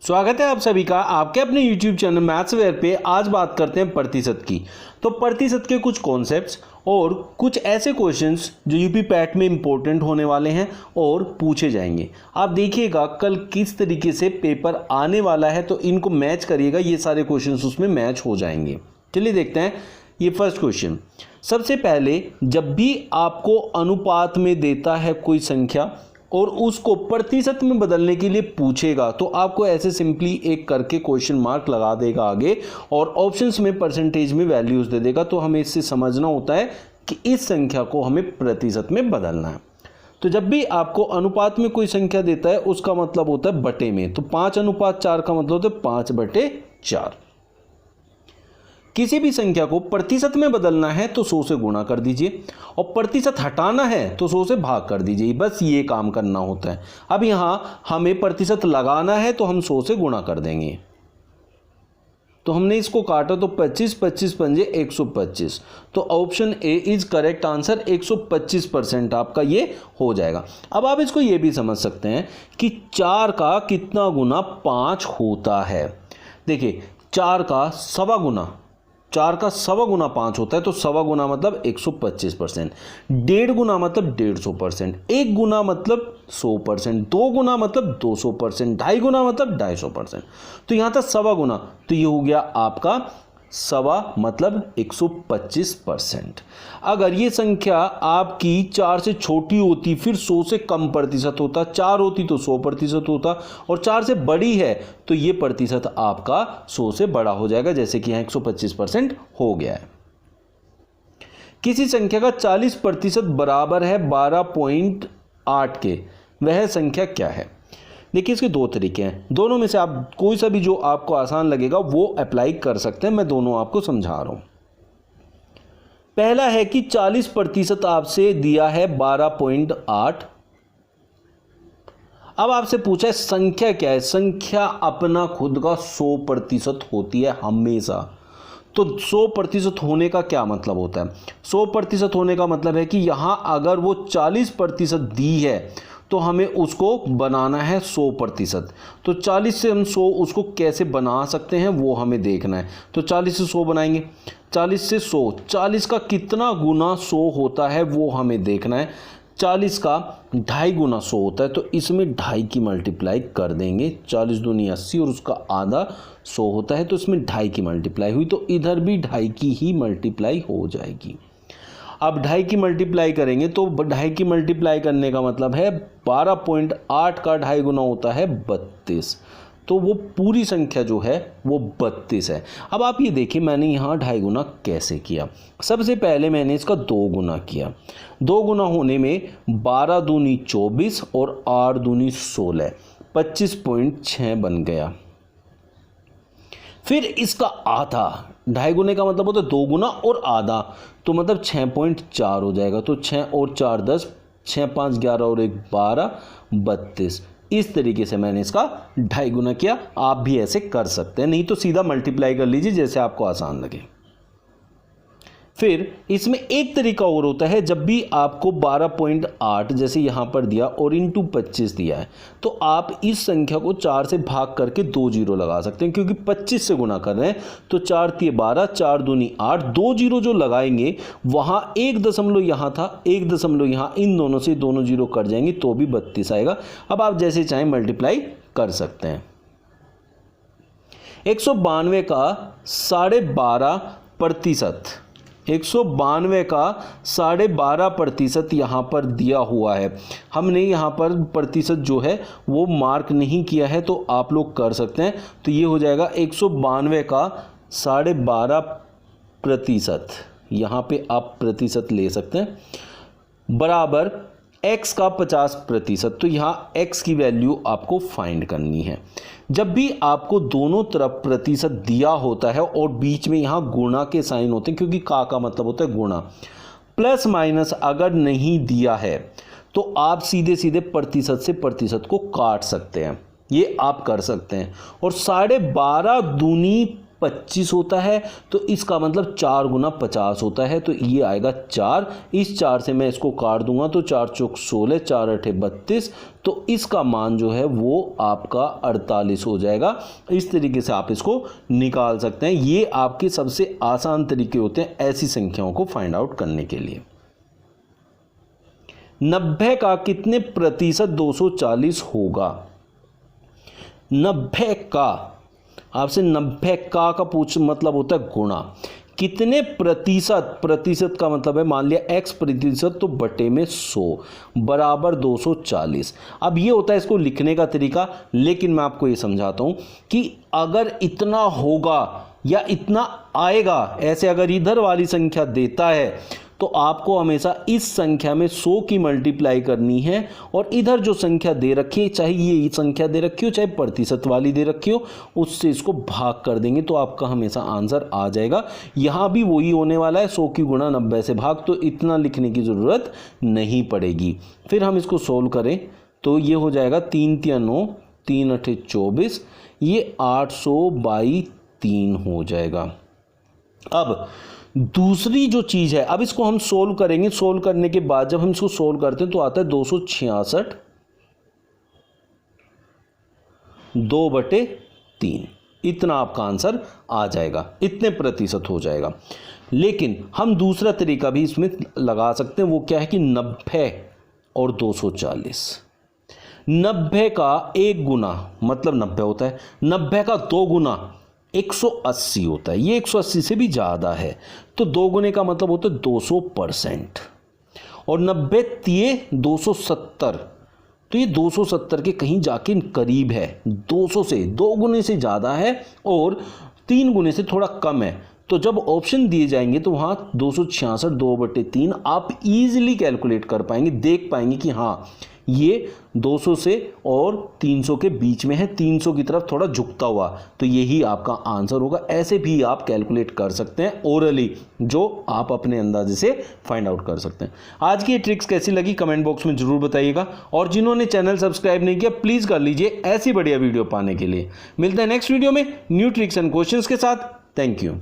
स्वागत है आप सभी का आपके अपने YouTube चैनल मैथ्सवेयर पे। आज बात करते हैं प्रतिशत की। तो प्रतिशत के कुछ कॉन्सेप्ट्स और कुछ ऐसे क्वेश्चंस जो यूपी पैट में इंपॉर्टेंट होने वाले हैं और पूछे जाएंगे। आप देखिएगा कल किस तरीके से पेपर आने वाला है, तो इनको मैच करिएगा, ये सारे क्वेश्चंस उसमें मैच हो जाएंगे। चलिए देखते हैं ये फर्स्ट क्वेश्चन। सबसे पहले जब भी आपको अनुपात में देता है कोई संख्या और उसको प्रतिशत में बदलने के लिए पूछेगा, तो आपको ऐसे सिंपली एक करके क्वेश्चन मार्क लगा देगा आगे और ऑप्शंस में परसेंटेज में वैल्यूज दे देगा। तो हमें इससे समझना होता है कि इस संख्या को हमें प्रतिशत में बदलना है। तो जब भी आपको अनुपात में कोई संख्या देता है उसका मतलब होता है बटे में। तो 5:4 का मतलब होता है 5/4। किसी भी संख्या को प्रतिशत में बदलना है तो 100 से गुणा कर दीजिए और प्रतिशत हटाना है तो 100 से भाग कर दीजिए। बस ये काम करना होता है। अब यहां हमें प्रतिशत लगाना है तो हम 100 से गुणा कर देंगे। तो हमने इसको काटा तो 25 25 पंजे 125। तो option A is correct answer. 125% आपका ये हो जाएगा। अब आप इसको ये भी समझ सकते हैं कि 4 का कितना गुना 5 होता है। देखिए 4 का सवा गुना 5 होता है। तो सवा गुना मतलब 125%, 1.5 गुना मतलब 150%, 1 गुना मतलब 100%, 2 गुना मतलब 200%, 2.5 गुना मतलब 250%। तो यहां तक सवा गुना, तो ये हो गया आपका सवा मतलब 125%। अगर ये संख्या आपकी 4 से छोटी होती फिर 100 से कम प्रतिशत होता, 4 होती तो 100% होता और 4 से बड़ी है तो ये प्रतिशत आपका 100 से बड़ा हो जाएगा, जैसे कि यहाँ 125% हो गया है। किसी संख्या का 40% बराबर है 12.8 के, वह संख्या क्या है? देखिए इसके दो तरीके हैं, दोनों में से आप कोई सा भी जो आपको आसान लगेगा वो अप्लाई कर सकते हैं। मैं दोनों आपको समझा रहा हूं। पहला है कि 40% आपसे दिया है 12.8। अब आपसे पूछा है संख्या क्या है। संख्या अपना खुद का 100% होती है हमेशा। तो 100% होने का क्या मतलब होता है? 100% होने का मतलब है कि यहां अगर वो 40% दी है तो हमें उसको बनाना है 100%। तो 40 से हम 100 उसको कैसे बना सकते हैं वो हमें देखना है। तो 40 से 100 बनाएंगे, 40 से 100, 40 का कितना गुना 100 होता है वो हमें देखना है। 40 का 2.5 गुना 100 होता है, तो इसमें 2.5 की मल्टीप्लाई कर देंगे। 40 दूनी 80 और उसका आधा 100 होता है, तो इसमें 2.5 की मल्टीप्लाई हुई, तो इधर भी 2.5 की ही मल्टीप्लाई हो जाएगी। अब 2.5 की मल्टीप्लाई करेंगे तो 2.5 की मल्टीप्लाई करने का मतलब है 12.8 का 2.5 गुना होता है 32। तो वो पूरी संख्या जो है वो 32 है। अब आप ये देखिए मैंने यहाँ 2.5 गुना कैसे किया। सबसे पहले मैंने इसका 2 गुना किया। 2 गुना होने में 12 दूनी 24 और 8 दूनी 16, 25.6 बन गया। फिर इसका आधा, 2.5 गुने का मतलब होता है 2 गुना और आधा, तो मतलब 6.4 हो जाएगा। तो 6 और 4 10, 6 5 11 और 1 12, 32। इस तरीके से मैंने इसका 2.5 गुना किया। आप भी ऐसे कर सकते हैं, नहीं तो सीधा मल्टीप्लाई कर लीजिए जैसे आपको आसान लगे। फिर इसमें एक तरीका और होता है, जब भी आपको 12.8 जैसे यहाँ पर दिया और इंटू 25 दिया है तो आप इस संख्या को 4 से भाग करके 2 जीरो लगा सकते हैं, क्योंकि 25 से गुना कर रहे हैं। तो 4 तिये 12, 4 दूनी 8, 2 जीरो जो लगाएंगे वहाँ 1 दशमलव यहाँ था, 1 दशमलव यहाँ, इन दोनों से दोनों जीरो कट जाएंगे तो भी 32 आएगा। अब आप जैसे चाहें मल्टीप्लाई कर सकते हैं। 192 का 12.5%, 192 का 12.5% यहाँ पर दिया हुआ है। हमने यहाँ पर प्रतिशत जो है वो मार्क नहीं किया है, तो आप लोग कर सकते हैं। तो ये हो जाएगा 192 का 12.5%, यहाँ पे आप प्रतिशत ले सकते हैं, बराबर x का 50%। तो यहाँ x की वैल्यू आपको फाइंड करनी है। जब भी आपको दोनों तरफ प्रतिशत दिया होता है और बीच में यहाँ गुणा के साइन होते हैं, क्योंकि का मतलब होता है गुणा, प्लस माइनस अगर नहीं दिया है तो आप सीधे सीधे प्रतिशत से प्रतिशत को काट सकते हैं, ये आप कर सकते हैं। और 12.5 दूनी 25 होता है, तो इसका मतलब 4 गुना 50 होता है, तो ये आएगा 4। इस 4 से मैं इसको काट दूंगा तो 4 चौक 16, 4 अठे 32, तो इसका मान जो है वो आपका 48 हो जाएगा। इस तरीके से आप इसको निकाल सकते हैं। ये आपके सबसे आसान तरीके होते हैं ऐसी संख्याओं को फाइंड आउट करने के लिए। 90 का कितने प्रतिशत 240 होगा? 90 का, आपसे 90 का पूछ मतलब होता है गुणा। कितने प्रतिशत, प्रतिशत का मतलब है मान लिया x प्रतिशत, तो बटे में 100 बराबर 240। अब ये होता है इसको लिखने का तरीका, लेकिन मैं आपको ये समझाता हूँ कि अगर इतना होगा या इतना आएगा, ऐसे अगर इधर वाली संख्या देता है तो आपको हमेशा इस संख्या में 100 की मल्टीप्लाई करनी है, और इधर जो संख्या दे रखी है, चाहे ये संख्या दे रखी हो चाहे प्रतिशत वाली दे रखी हो, उससे इसको भाग कर देंगे तो आपका हमेशा आंसर आ जाएगा। यहाँ भी वही होने वाला है, 100 की गुणा 90 से भाग, तो इतना लिखने की ज़रूरत नहीं पड़ेगी। फिर हम इसको सोल्व करें तो ये हो जाएगा 3 तिया 9, 3 अठे 24, ये 800/3 हो जाएगा। अब दूसरी जो चीज़ है, अब इसको हम सोल्व करेंगे। सोल्व करने के बाद जब हम इसको सोल्व करते हैं तो आता है 266 2/3, इतना आपका आंसर आ जाएगा, इतने प्रतिशत हो जाएगा। लेकिन हम दूसरा तरीका भी इसमें लगा सकते हैं, वो क्या है कि 90 और 240। 90 का 1 गुना मतलब 90 होता है, 90 का 2 गुना 180 होता है, ये 180 से भी ज़्यादा है, तो 2 गुने का मतलब होता है 200%। और 90 तिये 270, तो ये 270 के कहीं जाके करीब है, 200 से 2 गुने से ज़्यादा है और 3 गुने से थोड़ा कम है। तो जब ऑप्शन दिए जाएंगे तो वहाँ 266 2/3 आप इजीली कैलकुलेट कर पाएंगे, देख पाएंगे कि हाँ ये 200 से और 300 के बीच में है, 300 की तरफ थोड़ा झुकता हुआ, तो यही आपका आंसर होगा। ऐसे भी आप कैलकुलेट कर सकते हैं ओरली, जो आप अपने अंदाजे से फाइंड आउट कर सकते हैं। आज की ये ट्रिक्स कैसी लगी कमेंट बॉक्स में जरूर बताइएगा, और जिन्होंने चैनल सब्सक्राइब नहीं किया प्लीज़ कर लीजिए ऐसी बढ़िया वीडियो पाने के लिए। मिलते हैं नेक्स्ट वीडियो में न्यू ट्रिक्स एंड क्वेश्चंस के साथ। Thank you.